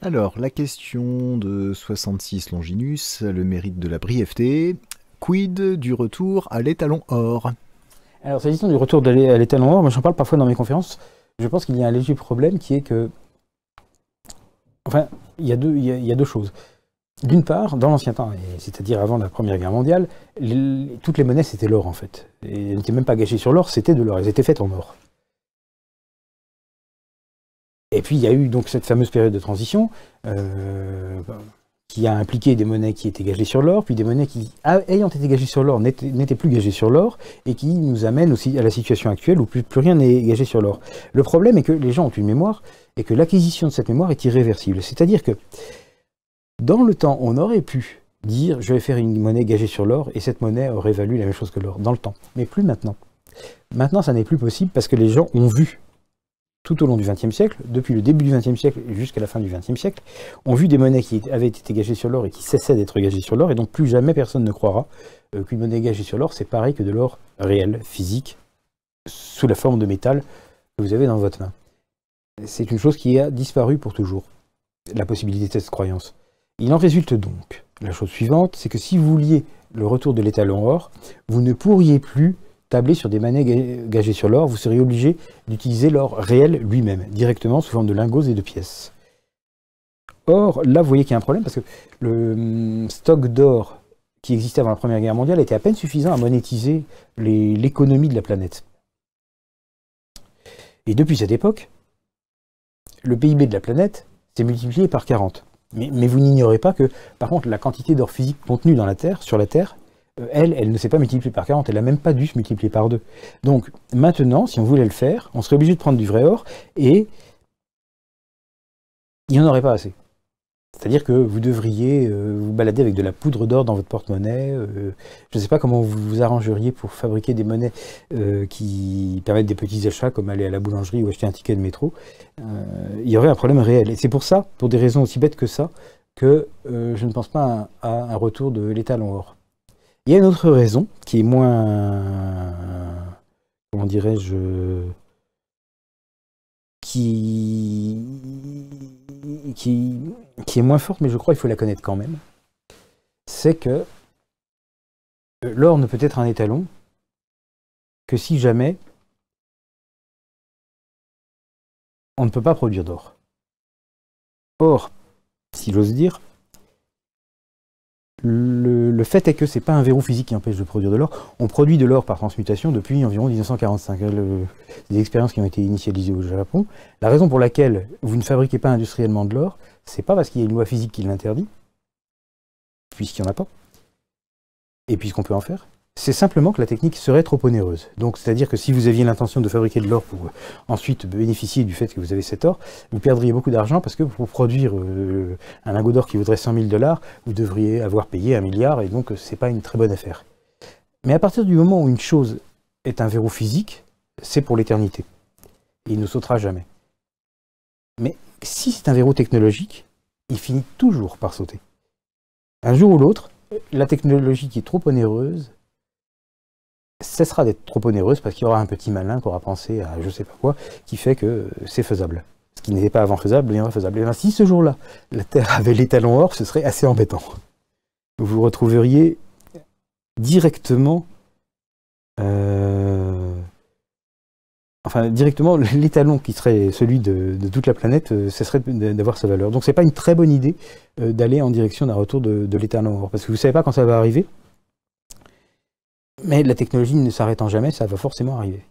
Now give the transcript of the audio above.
Alors, la question de 66 Longinus, le mérite de la brièveté. Quid du retour à l'étalon or? Alors, s'agissant du retour à l'étalon or, moi j'en parle parfois dans mes conférences. Je pense qu'il y a un léger problème qui est que. Enfin, il y a deux choses. D'une part, dans l'ancien temps, c'est-à-dire avant la Première Guerre mondiale, toutes les monnaies c'était l'or en fait. Et elles n'étaient même pas gagées sur l'or, c'était de l'or, elles étaient faites en or. Et puis il y a eu donc cette fameuse période de transition qui a impliqué des monnaies qui étaient gagées sur l'or, puis des monnaies qui, ayant été gagées sur l'or, n'étaient plus gagées sur l'or, et qui nous amènent aussi à la situation actuelle où plus rien n'est gagé sur l'or. Le problème est que les gens ont une mémoire, et que l'acquisition de cette mémoire est irréversible. C'est-à-dire que dans le temps, on aurait pu dire je vais faire une monnaie gagée sur l'or, et cette monnaie aurait valu la même chose que l'or, dans le temps. Mais plus maintenant. Maintenant, ça n'est plus possible parce que les gens ont vu tout au long du XXe siècle, depuis le début du XXe siècle jusqu'à la fin du XXe siècle, ont vu des monnaies qui avaient été gagées sur l'or et qui cessaient d'être gagées sur l'or, et donc plus jamais personne ne croira qu'une monnaie gagée sur l'or, c'est pareil que de l'or réel, physique, sous la forme de métal que vous avez dans votre main. C'est une chose qui a disparu pour toujours, la possibilité de cette croyance. Il en résulte donc la chose suivante, c'est que si vous vouliez le retour de l'étalon or, vous ne pourriez plus tabler sur des monnaies gagées sur l'or, vous seriez obligé d'utiliser l'or réel lui-même, directement sous forme de lingots et de pièces. Or, là, vous voyez qu'il y a un problème, parce que le stock d'or qui existait avant la Première Guerre mondiale était à peine suffisant à monétiser l'économie de la planète. Et depuis cette époque, le PIB de la planète s'est multiplié par 40. Mais vous n'ignorez pas que, par contre, la quantité d'or physique contenue dans la Terre, sur la Terre, elle ne s'est pas multipliée par 40, elle n'a même pas dû se multiplier par 2. Donc maintenant, si on voulait le faire, on serait obligé de prendre du vrai or, et il n'y en aurait pas assez. C'est-à-dire que vous devriez vous balader avec de la poudre d'or dans votre porte-monnaie. Je ne sais pas comment vous vous arrangeriez pour fabriquer des monnaies qui permettent des petits achats, comme aller à la boulangerie ou acheter un ticket de métro. Il y aurait un problème réel. Et c'est pour ça, pour des raisons aussi bêtes que ça, que je ne pense pas à un retour de l'étalon or. Il y a une autre raison qui est moins, comment dirais-je, qui est moins forte, mais je crois qu'il faut la connaître quand même. C'est que l'or ne peut être un étalon que si jamais on ne peut pas produire d'or. Or, si j'ose dire, le fait est que ce n'est pas un verrou physique qui empêche de produire de l'or. On produit de l'or par transmutation depuis environ 1945. Des expériences qui ont été initialisées au Japon. La raison pour laquelle vous ne fabriquez pas industriellement de l'or, c'est pas parce qu'il y a une loi physique qui l'interdit, puisqu'il n'y en a pas, et puisqu'on peut en faire. C'est simplement que la technique serait trop onéreuse. Donc, c'est-à-dire que si vous aviez l'intention de fabriquer de l'or pour ensuite bénéficier du fait que vous avez cet or, vous perdriez beaucoup d'argent parce que pour produire un lingot d'or qui vaudrait 100 000 $, vous devriez avoir payé 1 milliard, et donc c'est pas une très bonne affaire. Mais à partir du moment où une chose est un verrou physique, c'est pour l'éternité. Et il ne sautera jamais. Mais si c'est un verrou technologique, il finit toujours par sauter. Un jour ou l'autre, la technologie qui est trop onéreuse cessera d'être trop onéreuse parce qu'il y aura un petit malin qui aura pensé à je sais pas quoi, qui fait que c'est faisable. Ce qui n'était pas avant faisable deviendra faisable. Et bien, si ce jour-là, la Terre avait l'étalon or, ce serait assez embêtant. Vous retrouveriez directement directement l'étalon qui serait celui de toute la planète, cesserait d'avoir sa valeur. Donc c'est pas une très bonne idée d'aller en direction d'un retour de l'étalon or, parce que vous ne savez pas quand ça va arriver. Mais la technologie ne s'arrêtant jamais, ça va forcément arriver.